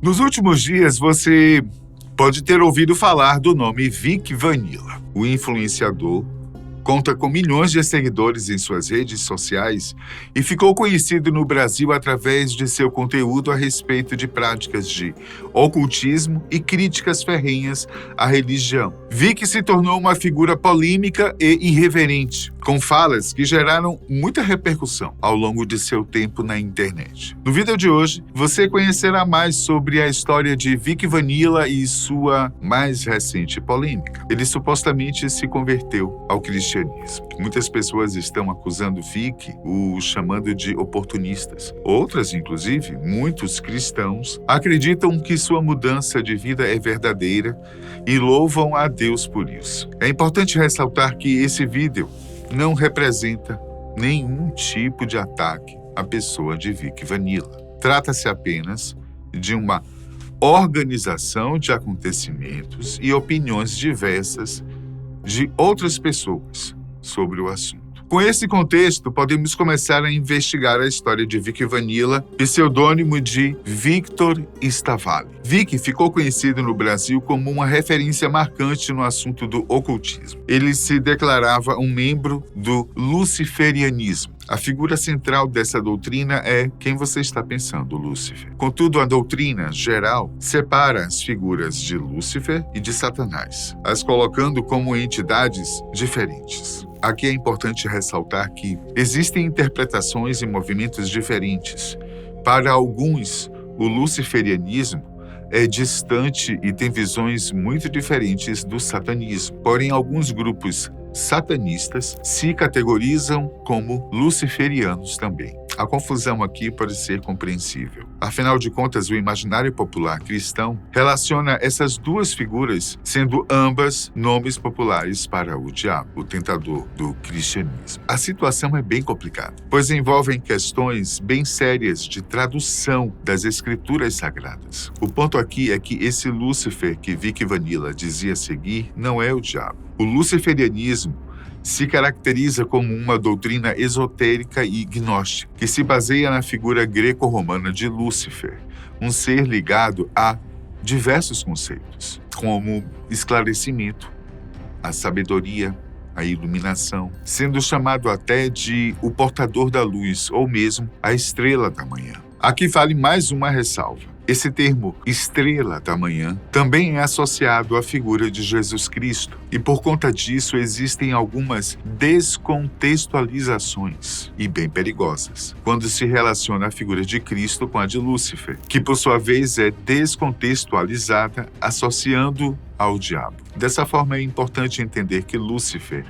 Nos últimos dias, você pode ter ouvido falar do nome Vic Vanilla. O influenciador conta com milhões de seguidores em suas redes sociais e ficou conhecido no Brasil através de seu conteúdo a respeito de práticas de ocultismo e críticas ferrenhas à religião. Vic se tornou uma figura polêmica e irreverente, com falas que geraram muita repercussão ao longo de seu tempo na internet. No vídeo de hoje, você conhecerá mais sobre a história de Vic Vanilla e sua mais recente polêmica. Ele supostamente se converteu ao cristianismo. Muitas pessoas estão acusando Vic, o chamando de oportunistas. Outras, inclusive, muitos cristãos, acreditam que sua mudança de vida é verdadeira e louvam a Deus por isso. É importante ressaltar que esse vídeo não representa nenhum tipo de ataque à pessoa de Vic Vanilla. Trata-se apenas de uma organização de acontecimentos e opiniões diversas de outras pessoas sobre o assunto. Com esse contexto, podemos começar a investigar a história de Vic Vanilla, pseudônimo de Victor Stavalli. Vic ficou conhecido no Brasil como uma referência marcante no assunto do ocultismo. Ele se declarava um membro do luciferianismo. A figura central dessa doutrina é quem você está pensando, Lúcifer. Contudo, a doutrina geral separa as figuras de Lúcifer e de Satanás, as colocando como entidades diferentes. Aqui é importante ressaltar que existem interpretações e movimentos diferentes. Para alguns, o luciferianismo é distante e tem visões muito diferentes do satanismo. Porém, alguns grupos satanistas se categorizam como luciferianos também. A confusão aqui pode ser compreensível. Afinal de contas, o imaginário popular cristão relaciona essas duas figuras, sendo ambas nomes populares para o diabo, o tentador do cristianismo. A situação é bem complicada, pois envolvem questões bem sérias de tradução das escrituras sagradas. O ponto aqui é que esse Lúcifer que Vic Vanilla dizia seguir não é o diabo. O luciferianismo se caracteriza como uma doutrina esotérica e gnóstica, que se baseia na figura greco-romana de Lúcifer, um ser ligado a diversos conceitos, como esclarecimento, a sabedoria, a iluminação, sendo chamado até de o portador da luz, ou mesmo a estrela da manhã. Aqui vale mais uma ressalva. Esse termo, estrela da manhã, também é associado à figura de Jesus Cristo, e por conta disso existem algumas descontextualizações, e bem perigosas, quando se relaciona a figura de Cristo com a de Lúcifer, que por sua vez é descontextualizada associando ao diabo. Dessa forma é importante entender que Lúcifer,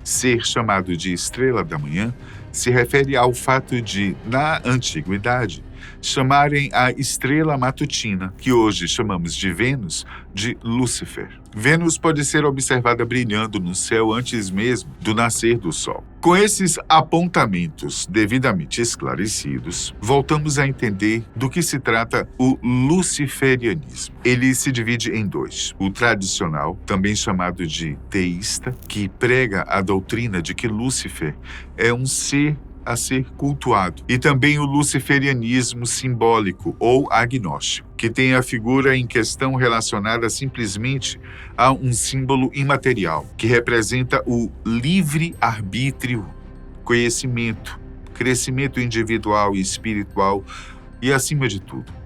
ser chamado de estrela da manhã, se refere ao fato de, na antiguidade, chamarem a estrela matutina, que hoje chamamos de Vênus, de Lúcifer. Vênus pode ser observada brilhando no céu antes mesmo do nascer do Sol. Com esses apontamentos devidamente esclarecidos, voltamos a entender do que se trata o luciferianismo. Ele se divide em dois: o tradicional, também chamado de teísta, que prega a doutrina de que Lúcifer é um ser a ser cultuado, e também o luciferianismo simbólico ou agnóstico, que tem a figura em questão relacionada simplesmente a um símbolo imaterial, que representa o livre-arbítrio, conhecimento, crescimento individual e espiritual e, acima de tudo,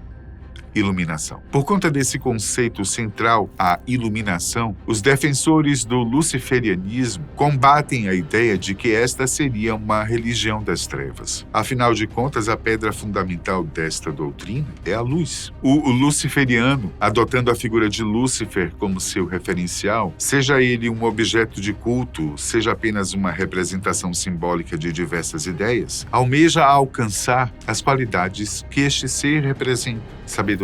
iluminação. Por conta desse conceito central, a iluminação, os defensores do luciferianismo combatem a ideia de que esta seria uma religião das trevas. Afinal de contas, a pedra fundamental desta doutrina é a luz. O luciferiano, adotando a figura de Lúcifer como seu referencial, seja ele um objeto de culto, seja apenas uma representação simbólica de diversas ideias, almeja alcançar as qualidades que este ser representa: sabedoria,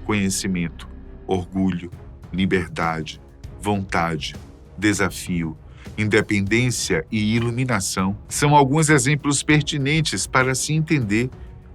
conhecimento, orgulho, liberdade, vontade, desafio, independência e iluminação são alguns exemplos pertinentes para se entender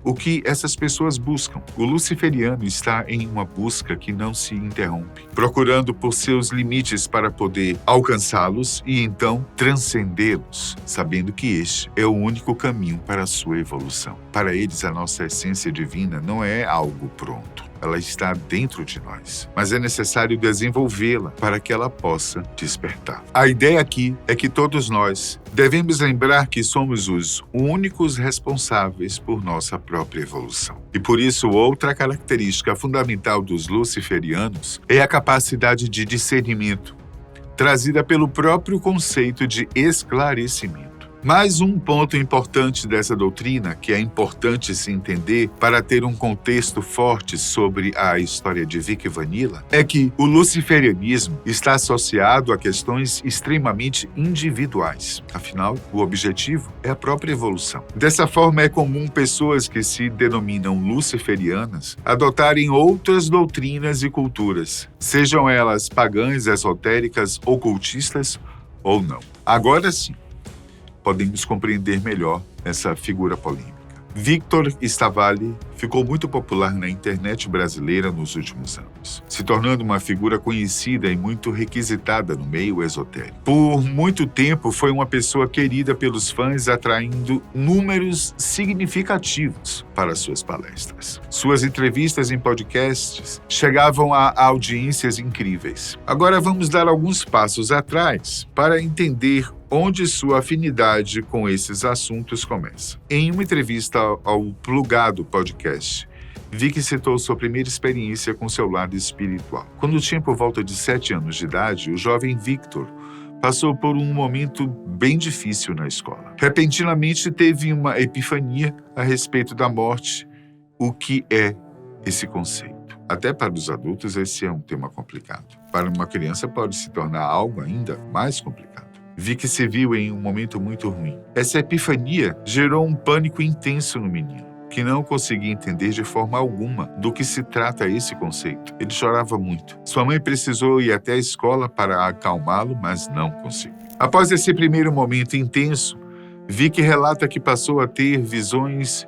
o que essas pessoas buscam. O luciferiano está em uma busca que não se interrompe, procurando por seus limites para poder alcançá-los e então transcendê-los, sabendo que este é o único caminho para a sua evolução. Para eles, a nossa essência divina não é algo pronto. Ela está dentro de nós, mas é necessário desenvolvê-la para que ela possa despertar. A ideia aqui é que todos nós devemos lembrar que somos os únicos responsáveis por nossa própria evolução. E por isso, outra característica fundamental dos luciferianos é a capacidade de discernimento, trazida pelo próprio conceito de esclarecimento. Mais um ponto importante dessa doutrina, que é importante se entender para ter um contexto forte sobre a história de Vic Vanilla, é que o luciferianismo está associado a questões extremamente individuais. Afinal, o objetivo é a própria evolução. Dessa forma, é comum pessoas que se denominam luciferianas adotarem outras doutrinas e culturas, sejam elas pagãs, esotéricas, ocultistas ou não. Agora sim, podemos compreender melhor essa figura polêmica. Victor Stavalli ficou muito popular na internet brasileira nos últimos anos, se tornando uma figura conhecida e muito requisitada no meio esotérico. Por muito tempo, foi uma pessoa querida pelos fãs, atraindo números significativos para suas palestras. Suas entrevistas em podcasts chegavam a audiências incríveis. Agora vamos dar alguns passos atrás para entender onde sua afinidade com esses assuntos começa. Em uma entrevista ao Plugado Podcast, Vic citou sua primeira experiência com seu lado espiritual. Quando tinha por volta de 7 anos de idade, o jovem Victor passou por um momento bem difícil na escola. Repentinamente teve uma epifania a respeito da morte. O que é esse conceito? Até para os adultos, esse é um tema complicado. Para uma criança, pode se tornar algo ainda mais complicado. Vic se viu em um momento muito ruim. Essa epifania gerou um pânico intenso no menino, que não conseguia entender de forma alguma do que se trata esse conceito. Ele chorava muito. Sua mãe precisou ir até a escola para acalmá-lo, mas não conseguiu. Após esse primeiro momento intenso, Vic relata que passou a ter visões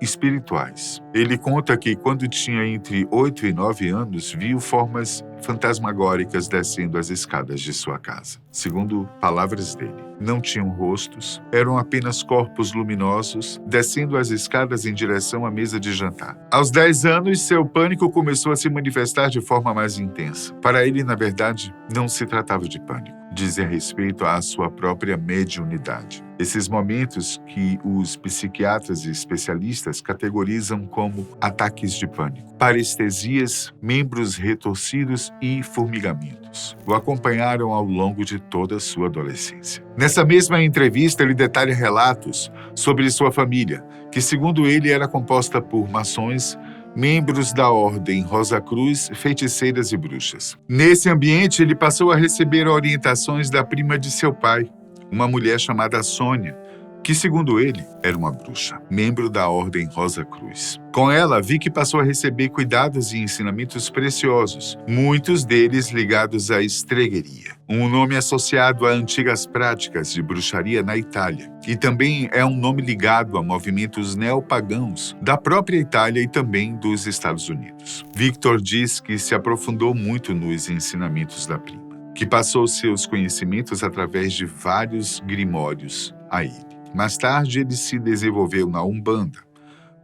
espirituais. Ele conta que quando tinha entre 8 e 9 anos, viu formas fantasmagóricas descendo as escadas de sua casa. Segundo palavras dele, não tinham rostos, eram apenas corpos luminosos descendo as escadas em direção à mesa de jantar. Aos 10 anos, seu pânico começou a se manifestar de forma mais intensa. Para ele, na verdade, não se tratava de pânico, dizia respeito à sua própria mediunidade. Esses momentos que os psiquiatras e especialistas categorizam como ataques de pânico, parestesias, membros retorcidos e formigamentos, o acompanharam ao longo de toda a sua adolescência. Nessa mesma entrevista, ele detalha relatos sobre sua família, que segundo ele era composta por maçons, membros da ordem Rosa Cruz, feiticeiras e bruxas. Nesse ambiente, ele passou a receber orientações da prima de seu pai, uma mulher chamada Sônia, que, segundo ele, era uma bruxa, membro da ordem Rosa Cruz. Com ela, Vic passou a receber cuidados e ensinamentos preciosos, muitos deles ligados à estregueria, um nome associado a antigas práticas de bruxaria na Itália, e também é um nome ligado a movimentos neopagãos da própria Itália e também dos Estados Unidos. Victor diz que se aprofundou muito nos ensinamentos da prima, que passou seus conhecimentos através de vários grimórios a ele. Mais tarde, ele se desenvolveu na Umbanda,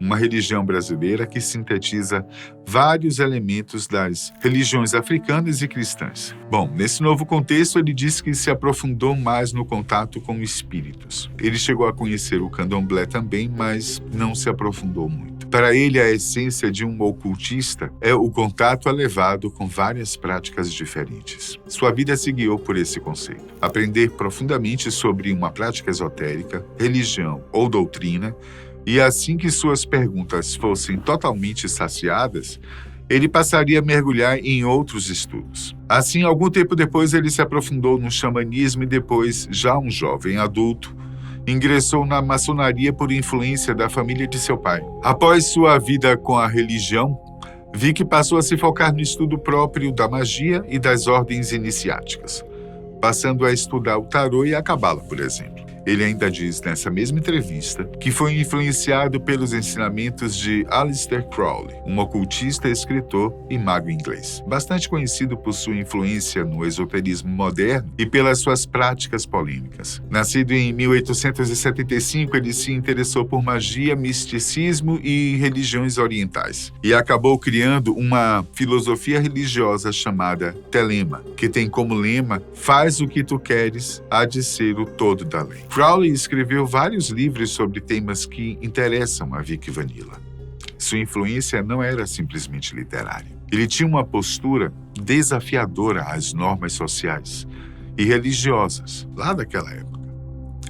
uma religião brasileira que sintetiza vários elementos das religiões africanas e cristãs. Bom, nesse novo contexto, ele diz que se aprofundou mais no contato com espíritos. Ele chegou a conhecer o candomblé também, mas não se aprofundou muito. Para ele, a essência de um ocultista é o contato elevado com várias práticas diferentes. Sua vida se guiou por esse conceito. Aprender profundamente sobre uma prática esotérica, religião ou doutrina, e assim que suas perguntas fossem totalmente saciadas, ele passaria a mergulhar em outros estudos. Assim, algum tempo depois, ele se aprofundou no xamanismo e depois, já um jovem adulto, ingressou na maçonaria por influência da família de seu pai. Após sua vida com a religião, Vic passou a se focar no estudo próprio da magia e das ordens iniciáticas, passando a estudar o tarô e a cabala, por exemplo. Ele ainda diz nessa mesma entrevista que foi influenciado pelos ensinamentos de Aleister Crowley, um ocultista, escritor e mago inglês, bastante conhecido por sua influência no esoterismo moderno e pelas suas práticas polêmicas. Nascido em 1875, ele se interessou por magia, misticismo e religiões orientais e acabou criando uma filosofia religiosa chamada Telema, que tem como lema: faz o que tu queres, há de ser o todo da lei. Crowley escreveu vários livros sobre temas que interessam a Vic Vanilla. Sua influência não era simplesmente literária. Ele tinha uma postura desafiadora às normas sociais e religiosas lá daquela época,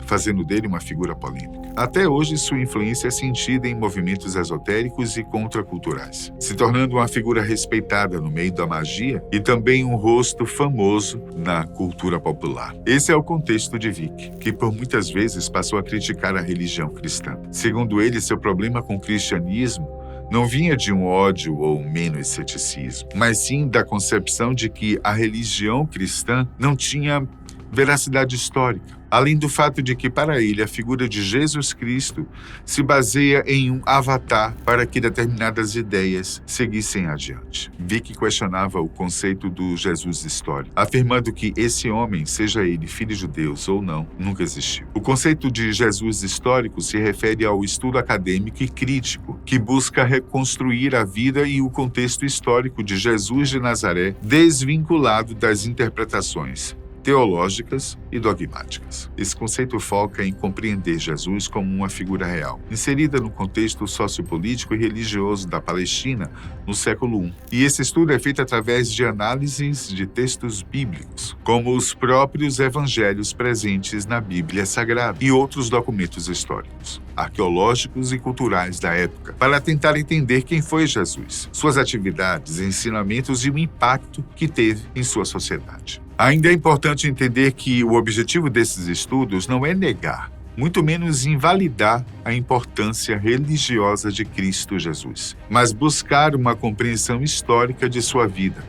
fazendo dele uma figura polêmica. Até hoje, sua influência é sentida em movimentos esotéricos e contraculturais, se tornando uma figura respeitada no meio da magia e também um rosto famoso na cultura popular. Esse é o contexto de Vic, que por muitas vezes passou a criticar a religião cristã. Segundo ele, seu problema com o cristianismo não vinha de um ódio ou um menos ceticismo, mas sim da concepção de que a religião cristã não tinha veracidade histórica, além do fato de que, para ele, a figura de Jesus Cristo se baseia em um avatar para que determinadas ideias seguissem adiante. Vic questionava o conceito do Jesus histórico, afirmando que esse homem, seja ele filho de Deus ou não, nunca existiu. O conceito de Jesus histórico se refere ao estudo acadêmico e crítico, que busca reconstruir a vida e o contexto histórico de Jesus de Nazaré, desvinculado das interpretações teológicas e dogmáticas. Esse conceito foca em compreender Jesus como uma figura real, inserida no contexto sociopolítico e religioso da Palestina no século I. E esse estudo é feito através de análises de textos bíblicos, como os próprios evangelhos presentes na Bíblia Sagrada e outros documentos históricos, arqueológicos e culturais da época, para tentar entender quem foi Jesus, suas atividades, ensinamentos e o impacto que teve em sua sociedade. Ainda é importante entender que o objetivo desses estudos não é negar, muito menos invalidar a importância religiosa de Cristo Jesus, mas buscar uma compreensão histórica de sua vida,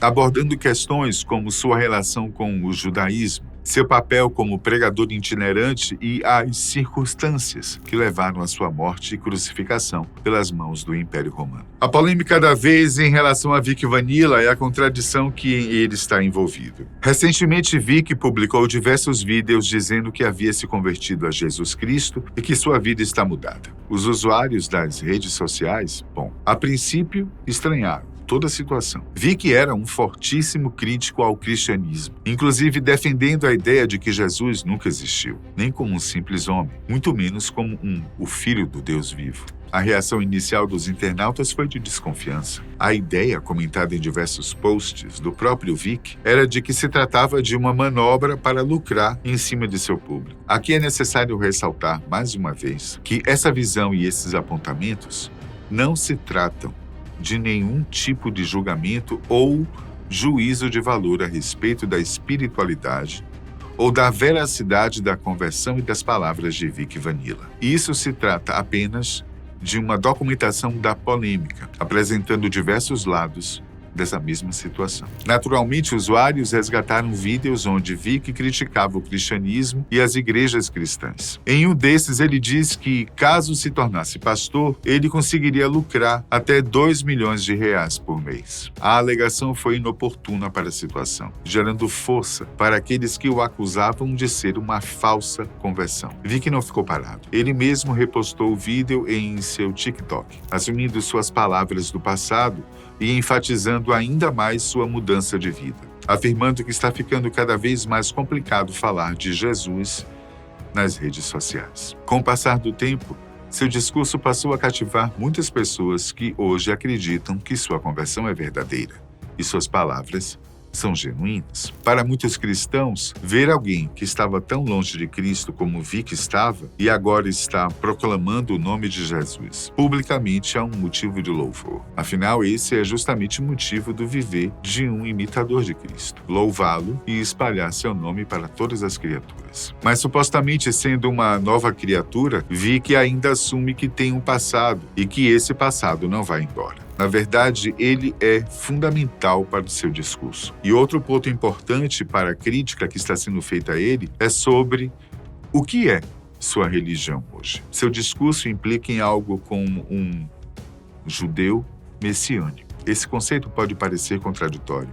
abordando questões como sua relação com o judaísmo, seu papel como pregador itinerante e as circunstâncias que levaram à sua morte e crucificação pelas mãos do Império Romano. A polêmica da vez em relação a Vic Vanilla é a contradição que ele está envolvido. Recentemente, Vic publicou diversos vídeos dizendo que havia se convertido a Jesus Cristo e que sua vida está mudada. Os usuários das redes sociais, a princípio, estranharam toda a situação. Vic era um fortíssimo crítico ao cristianismo, inclusive defendendo a ideia de que Jesus nunca existiu, nem como um simples homem, muito menos como o Filho do Deus vivo. A reação inicial dos internautas foi de desconfiança. A ideia, comentada em diversos posts do próprio Vic, era de que se tratava de uma manobra para lucrar em cima de seu público. Aqui é necessário ressaltar, mais uma vez, que essa visão e esses apontamentos não se tratam de nenhum tipo de julgamento ou juízo de valor a respeito da espiritualidade ou da veracidade da conversão e das palavras de Vic Vanilla. Isso se trata apenas de uma documentação da polêmica, apresentando diversos lados dessa mesma situação. Naturalmente, usuários resgataram vídeos onde Vic criticava o cristianismo e as igrejas cristãs. Em um desses, ele diz que, caso se tornasse pastor, ele conseguiria lucrar até R$2 milhões por mês. A alegação foi inoportuna para a situação, gerando força para aqueles que o acusavam de ser uma falsa conversão. Vic não ficou parado. Ele mesmo repostou o vídeo em seu TikTok, assumindo suas palavras do passado e enfatizando ainda mais sua mudança de vida, afirmando que está ficando cada vez mais complicado falar de Jesus nas redes sociais. Com o passar do tempo, seu discurso passou a cativar muitas pessoas que hoje acreditam que sua conversão é verdadeira e suas palavras são genuínas. Para muitos cristãos, ver alguém que estava tão longe de Cristo como Vic estava e agora está proclamando o nome de Jesus publicamente é um motivo de louvor. Afinal, esse é justamente o motivo do viver de um imitador de Cristo: louvá-lo e espalhar seu nome para todas as criaturas. Mas supostamente sendo uma nova criatura, Vic ainda assume que tem um passado e que esse passado não vai embora. Na verdade, ele é fundamental para o seu discurso. E outro ponto importante para a crítica que está sendo feita a ele é sobre O que é sua religião hoje? Seu discurso implica em algo como um judeu messiânico. Esse conceito pode parecer contraditório,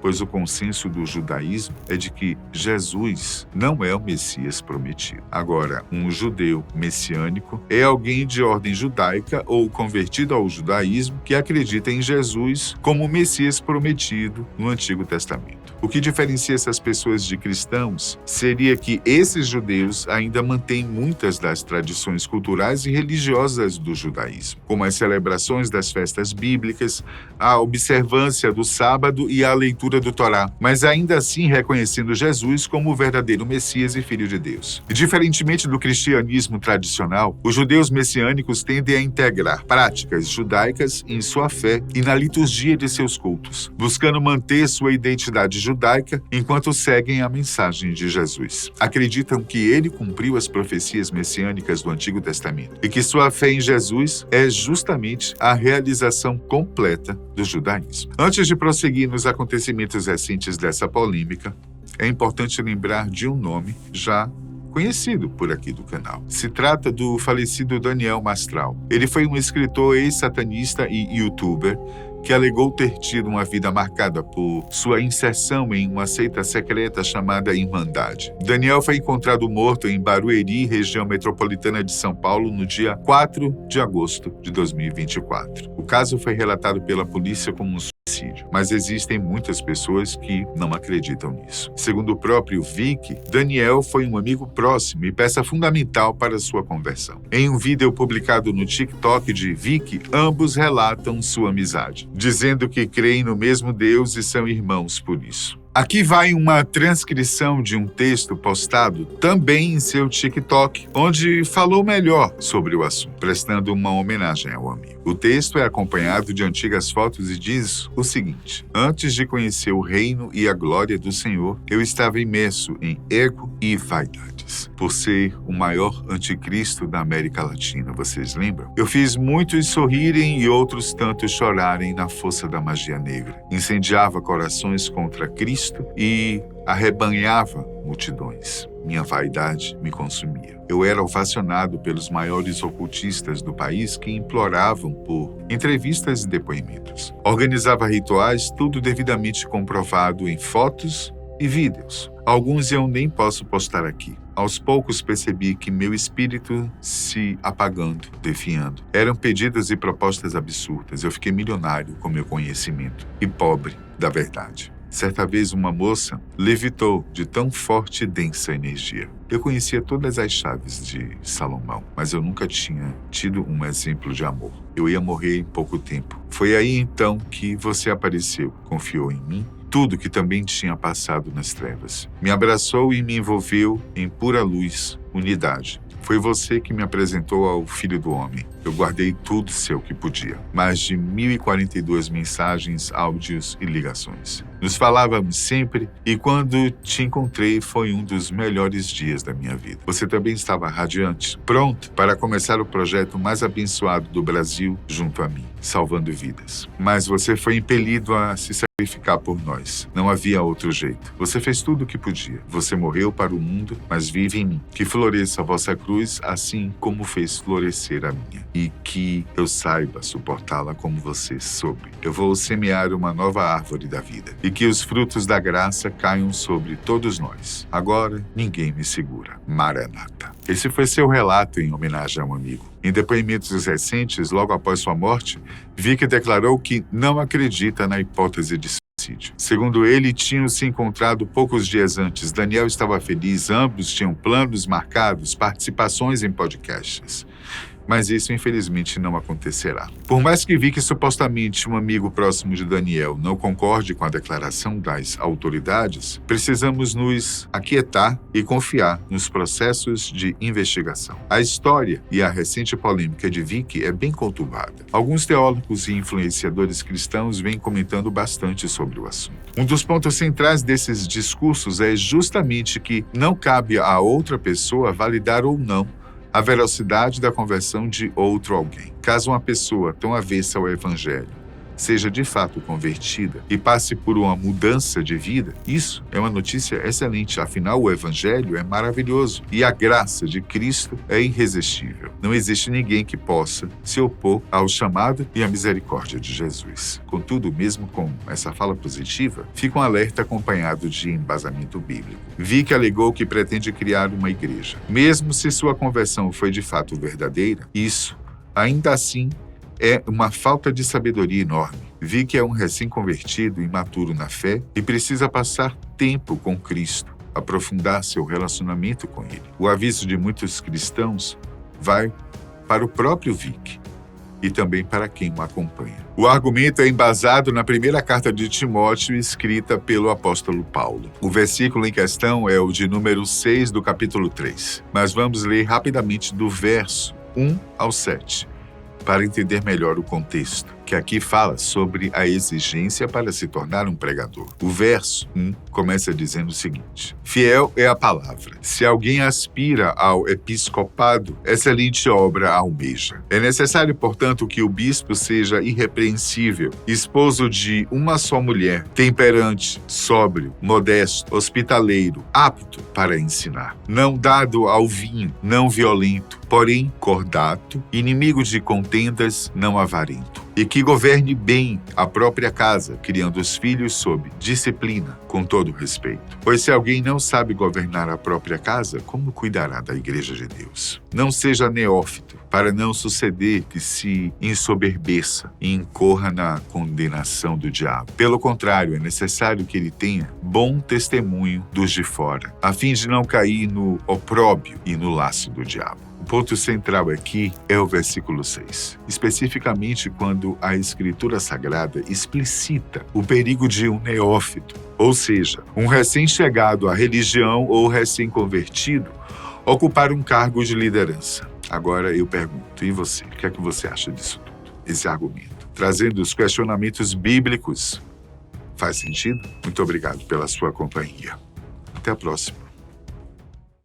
pois o consenso do judaísmo é de que Jesus não é o Messias prometido. Agora, um judeu messiânico é alguém de ordem judaica ou convertido ao judaísmo que acredita em Jesus como o Messias prometido no Antigo Testamento. O que diferencia essas pessoas de cristãos seria que esses judeus ainda mantêm muitas das tradições culturais e religiosas do judaísmo, como as celebrações das festas bíblicas, a observância do sábado e a leitura do Torá, mas ainda assim reconhecendo Jesus como o verdadeiro Messias e Filho de Deus. E, diferentemente do cristianismo tradicional, os judeus messiânicos tendem a integrar práticas judaicas em sua fé e na liturgia de seus cultos, buscando manter sua identidade judaica enquanto seguem a mensagem de Jesus. Acreditam que ele cumpriu as profecias messiânicas do Antigo Testamento e que sua fé em Jesus é justamente a realização completa do judaísmo. Antes de prosseguir nos acontecimentos recentes dessa polêmica, é importante lembrar de um nome já conhecido por aqui do canal. Se trata do falecido Daniel Mastral. Ele foi um escritor ex-satanista e youtuber que alegou ter tido uma vida marcada por sua inserção em uma seita secreta chamada Irmandade. Daniel foi encontrado morto em Barueri, região metropolitana de São Paulo, no dia 4 de agosto de 2024. O caso foi relatado pela polícia como um suicídio, mas existem muitas pessoas que não acreditam nisso. Segundo o próprio Vic, Daniel foi um amigo próximo e peça fundamental para sua conversão. Em um vídeo publicado no TikTok de Vic, ambos relatam sua amizade, dizendo que creem no mesmo Deus e são irmãos por isso. Aqui vai uma transcrição de um texto postado também em seu TikTok, onde falou melhor sobre o assunto, prestando uma homenagem ao amigo. O texto é acompanhado de antigas fotos e diz o seguinte: antes de conhecer o reino e a glória do Senhor, eu estava imerso em ego e vaidades, por ser o maior anticristo da América Latina, vocês lembram? Eu fiz muitos sorrirem e outros tantos chorarem na força da magia negra. Incendiava corações contra Cristo e arrebanhava multidões. Minha vaidade me consumia. Eu era ovacionado pelos maiores ocultistas do país que imploravam por entrevistas e depoimentos. Organizava rituais, tudo devidamente comprovado em fotos e vídeos. Alguns eu nem posso postar aqui. Aos poucos percebi que meu espírito se apagando, definhando. Eram pedidos e propostas absurdas. Eu fiquei milionário com meu conhecimento e pobre da verdade. Certa vez uma moça levitou de tão forte e densa energia. Eu conhecia todas as chaves de Salomão, mas eu nunca tinha tido um exemplo de amor. Eu ia morrer em pouco tempo. Foi aí então que você apareceu, confiou em mim, tudo que também tinha passado nas trevas. Me abraçou e me envolveu em pura luz, unidade. Foi você que me apresentou ao Filho do Homem. Eu guardei tudo seu que podia. Mais de 1.042 mensagens, áudios e ligações. Nos falávamos sempre e quando te encontrei foi um dos melhores dias da minha vida. Você também estava radiante, pronto para começar o projeto mais abençoado do Brasil junto a mim, salvando vidas. Mas você foi impelido a se sacrificar por nós. Não havia outro jeito. Você fez tudo o que podia. Você morreu para o mundo, mas vive em mim. Que floresça a vossa cruz, assim como fez florescer a minha. E que eu saiba suportá-la como você soube. Eu vou semear uma nova árvore da vida. E que os frutos da graça caiam sobre todos nós. Agora, ninguém me segura. Maranata. Esse foi seu relato em homenagem a um amigo. Em depoimentos recentes, logo após sua morte, Vic declarou que não acredita na hipótese de suicídio. Segundo ele, tinham se encontrado poucos dias antes. Daniel estava feliz, ambos tinham planos marcados, participações em podcasts. Mas isso, infelizmente, não acontecerá. Por mais que Vic, supostamente um amigo próximo de Daniel, não concorde com a declaração das autoridades, precisamos nos aquietar e confiar nos processos de investigação. A história e a recente polêmica de Vic é bem conturbada. Alguns teólogos e influenciadores cristãos vêm comentando bastante sobre o assunto. Um dos pontos centrais desses discursos é justamente que não cabe a outra pessoa validar ou não a veracidade da conversão de outro alguém. Caso uma pessoa tão avessa ao evangelho seja de fato convertida e passe por uma mudança de vida, isso é uma notícia excelente. Afinal, o Evangelho é maravilhoso e a graça de Cristo é irresistível. Não existe ninguém que possa se opor ao chamado e à misericórdia de Jesus. Contudo, mesmo com essa fala positiva, fica um alerta acompanhado de embasamento bíblico. Vicky alegou que pretende criar uma igreja. Mesmo se sua conversão foi de fato verdadeira, isso, ainda assim, é uma falta de sabedoria enorme. Vicky é um recém-convertido, imaturo na fé e precisa passar tempo com Cristo, aprofundar seu relacionamento com Ele. O aviso de muitos cristãos vai para o próprio Vicky e também para quem o acompanha. O argumento é embasado na primeira carta de Timóteo, escrita pelo apóstolo Paulo. O versículo em questão é o de número 6 do capítulo 3. Mas vamos ler rapidamente do verso 1 ao 7. Para entender melhor o contexto, que aqui fala sobre a exigência para se tornar um pregador. O verso 1 começa dizendo o seguinte: fiel é a palavra. Se alguém aspira ao episcopado, excelente obra almeja. É necessário, portanto, que o bispo seja irrepreensível, esposo de uma só mulher, temperante, sóbrio, modesto, hospitaleiro, apto para ensinar, não dado ao vinho, não violento, porém cordato, inimigo de contendas, não avarento, e que governe bem a própria casa, criando os filhos sob disciplina, com todo respeito. Pois se alguém não sabe governar a própria casa, como cuidará da igreja de Deus? Não seja neófito, para não suceder que se ensoberbeça e incorra na condenação do diabo. Pelo contrário, é necessário que ele tenha bom testemunho dos de fora, a fim de não cair no opróbio e no laço do diabo. O ponto central aqui é o versículo 6, especificamente quando a Escritura Sagrada explicita o perigo de um neófito, ou seja, um recém-chegado à religião ou recém-convertido, ocupar um cargo de liderança. Agora eu pergunto, e você? O que é que você acha disso tudo? Esse argumento, trazendo os questionamentos bíblicos, faz sentido? Muito obrigado pela sua companhia. Até a próxima.